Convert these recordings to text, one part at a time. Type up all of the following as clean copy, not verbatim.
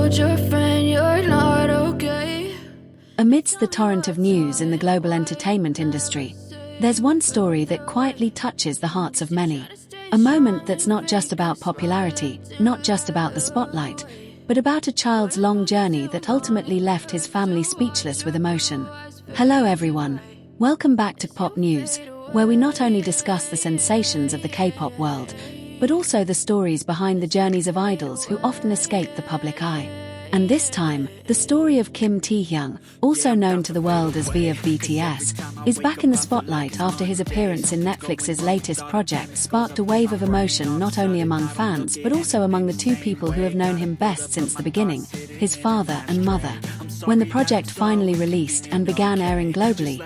told your friend you're not okay. Amidst the torrent of news in the global entertainment industry, there's one story that quietly touches the hearts of many. A moment that's not just about popularity, not just about the spotlight, but about a child's long journey that ultimately left his family speechless with emotion. Hello everyone, welcome back to Kpop News, where we not only discuss the sensations of the K-pop world, but also the stories behind the journeys of idols who often escape the public eye. And this time, the story of Kim Taehyung, also known to the world as V of BTS, is back in the spotlight after his appearance in Netflix's latest project sparked a wave of emotion not only among fans but also among the two people who have known him best since the beginning, his father and mother. When the project finally released and began airing globally,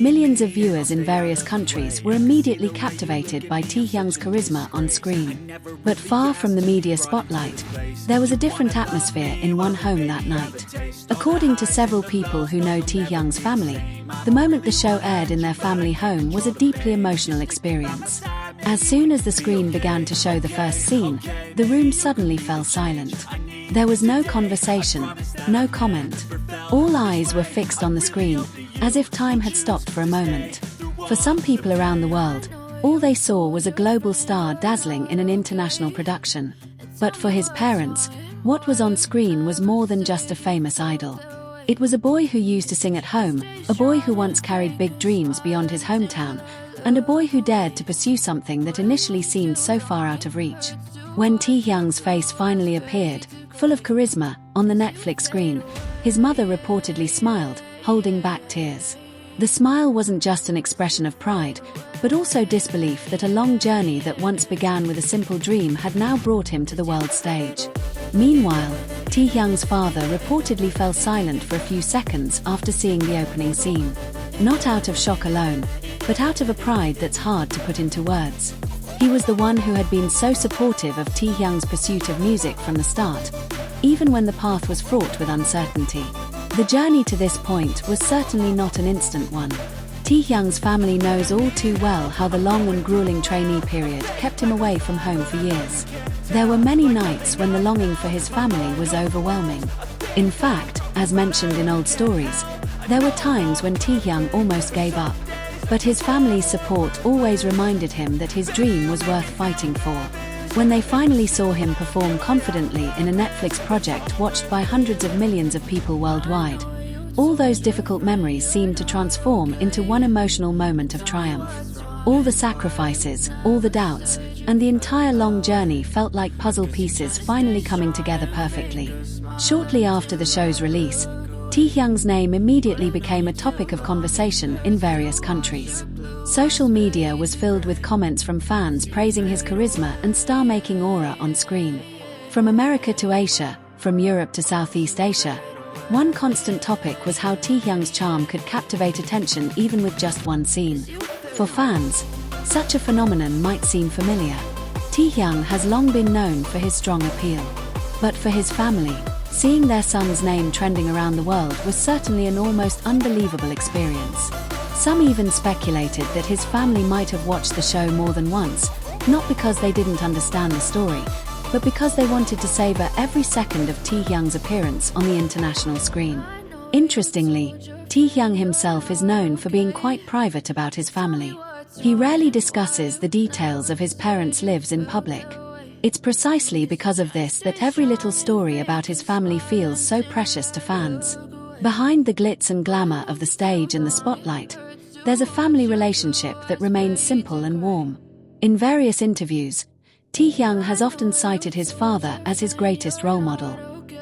millions of viewers in various countries were immediately captivated by Taehyung's charisma on screen. But far from the media spotlight, there was a different atmosphere in one home that night. According to several people who know Taehyung's family, the moment the show aired in their family home was a deeply emotional experience. As soon as the screen began to show the first scene, the room suddenly fell silent. There was no conversation, no comment. All eyes were fixed on the screen, as if time had stopped for a moment. For some people around the world, all they saw was a global star dazzling in an international production. But for his parents, what was on screen was more than just a famous idol. It was a boy who used to sing at home, a boy who once carried big dreams beyond his hometown, and a boy who dared to pursue something that initially seemed so far out of reach. When Taehyung's face finally appeared, full of charisma, on the Netflix screen, his mother reportedly smiled, holding back tears. The smile wasn't just an expression of pride, but also disbelief that a long journey that once began with a simple dream had now brought him to the world stage. Meanwhile, Taehyung's father reportedly fell silent for a few seconds after seeing the opening scene. Not out of shock alone, but out of a pride that's hard to put into words. He was the one who had been so supportive of Taehyung's pursuit of music from the start, even when the path was fraught with uncertainty. The journey to this point was certainly not an instant one. Taehyung's family knows all too well how the long and grueling trainee period kept him away from home for years. There were many nights when the longing for his family was overwhelming. In fact, as mentioned in old stories, there were times when Taehyung almost gave up. But his family's support always reminded him that his dream was worth fighting for. When they finally saw him perform confidently in a Netflix project watched by hundreds of millions of people worldwide, all those difficult memories seemed to transform into one emotional moment of triumph. All the sacrifices, all the doubts, and the entire long journey felt like puzzle pieces finally coming together perfectly. Shortly after the show's release, Taehyung's name immediately became a topic of conversation in various countries. Social media was filled with comments from fans praising his charisma and star-making aura on screen. From America to Asia, from Europe to Southeast Asia, one constant topic was how Taehyung's charm could captivate attention even with just one scene. For fans, such a phenomenon might seem familiar. Taehyung has long been known for his strong appeal. But for his family, seeing their son's name trending around the world was certainly an almost unbelievable experience. Some even speculated that his family might have watched the show more than once, not because they didn't understand the story, but because they wanted to savor every second of Taehyung's appearance on the international screen. Interestingly, Taehyung himself is known for being quite private about his family. He rarely discusses the details of his parents' lives in public. It's precisely because of this that every little story about his family feels so precious to fans. Behind the glitz and glamour of the stage and the spotlight, there's a family relationship that remains simple and warm. In various interviews, Taehyung has often cited his father as his greatest role model.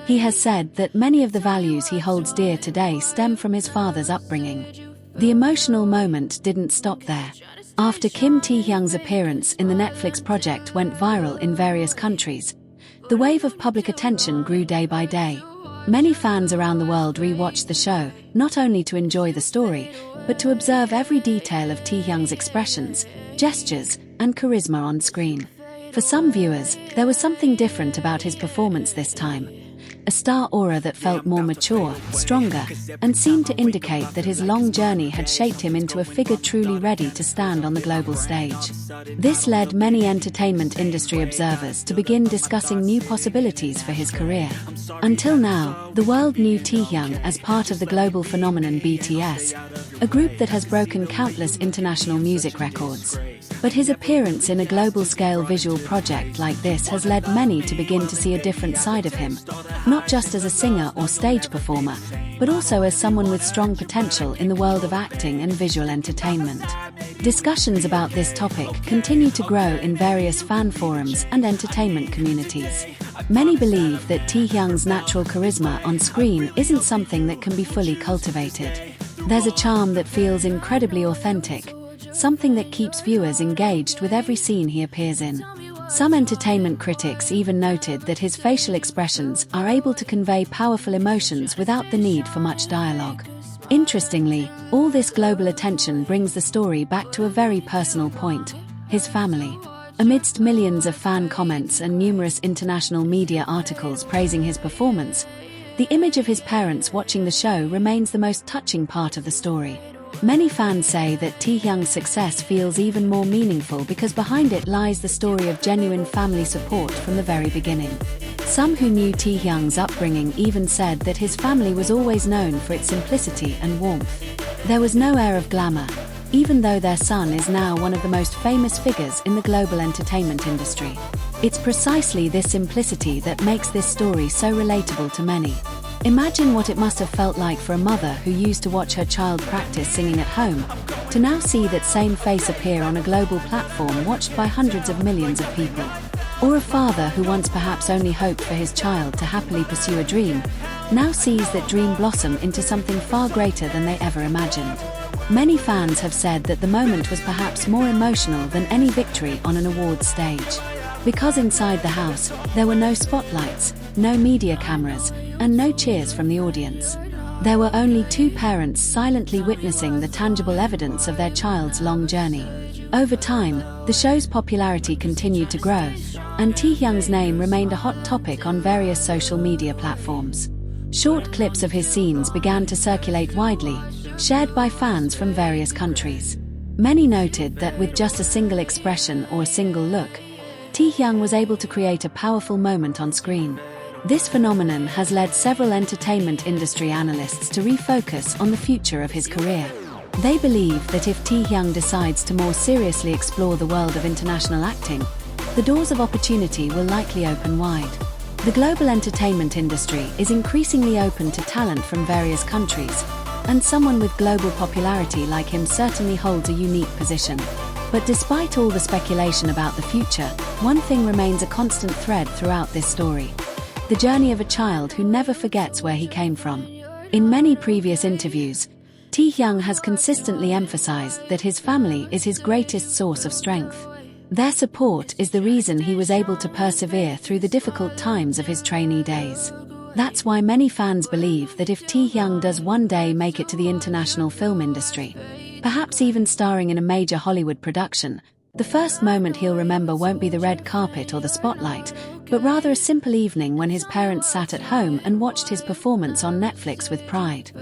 He has said that many of the values he holds dear today stem from his father's upbringing. The emotional moment didn't stop there. After Kim Taehyung's appearance in the Netflix project went viral in various countries, the wave of public attention grew day by day. Many fans around the world re-watched the show, not only to enjoy the story, but to observe every detail of Taehyung's expressions, gestures, and charisma on screen. For some viewers, there was something different about his performance this time. a star aura that felt more mature, stronger, and seemed to indicate that his long journey had shaped him into a figure truly ready to stand on the global stage. This led many entertainment industry observers to begin discussing new possibilities for his career. Until now, the world knew Taehyung as part of the global phenomenon BTS, a group that has broken countless international music records. But his appearance in a global-scale visual project like this has led many to begin to see a different side of him, not just as a singer or stage performer, but also as someone with strong potential in the world of acting and visual entertainment. Discussions about this topic continue to grow in various fan forums and entertainment communities. Many believe that Taehyung's natural charisma on screen isn't something that can be fully cultivated. There's a charm that feels incredibly authentic, something that keeps viewers engaged with every scene he appears in. Some entertainment critics even noted that his facial expressions are able to convey powerful emotions without the need for much dialogue. Interestingly, all this global attention brings the story back to a very personal point: his family. Amidst millions of fan comments and numerous international media articles praising his performance, the image of his parents watching the show remains the most touching part of the story. Many fans say that Taehyung's success feels even more meaningful because behind it lies the story of genuine family support from the very beginning. Some who knew Taehyung's upbringing even said that his family was always known for its simplicity and warmth. There was no air of glamour, even though their son is now one of the most famous figures in the global entertainment industry. It's precisely this simplicity that makes this story so relatable to many. Imagine what it must have felt like for a mother who used to watch her child practice singing at home, to now see that same face appear on a global platform watched by hundreds of millions of people. Or a father who once perhaps only hoped for his child to happily pursue a dream, now sees that dream blossom into something far greater than they ever imagined. Many fans have said that the moment was perhaps more emotional than any victory on an awards stage. Because inside the house, there were no spotlights, no media cameras, and no cheers from the audience. There were only two parents silently witnessing the tangible evidence of their child's long journey. Over time, the show's popularity continued to grow, and Taehyung's name remained a hot topic on various social media platforms. Short clips of his scenes began to circulate widely, shared by fans from various countries. Many noted that with just a single expression or a single look, Taehyung was able to create a powerful moment on screen. This phenomenon has led several entertainment industry analysts to refocus on the future of his career. They believe that if Taehyung decides to more seriously explore the world of international acting, the doors of opportunity will likely open wide. The global entertainment industry is increasingly open to talent from various countries, and someone with global popularity like him certainly holds a unique position. But despite all the speculation about the future, one thing remains a constant thread throughout this story: the journey of a child who never forgets where he came from. In many previous interviews, Taehyung has consistently emphasized that his family is his greatest source of strength. Their support is the reason he was able to persevere through the difficult times of his trainee days. That's why many fans believe that if Taehyung does one day make it to the international film industry, perhaps even starring in a major Hollywood production, the first moment he'll remember won't be the red carpet or the spotlight, but rather a simple evening when his parents sat at home and watched his performance on Netflix with pride.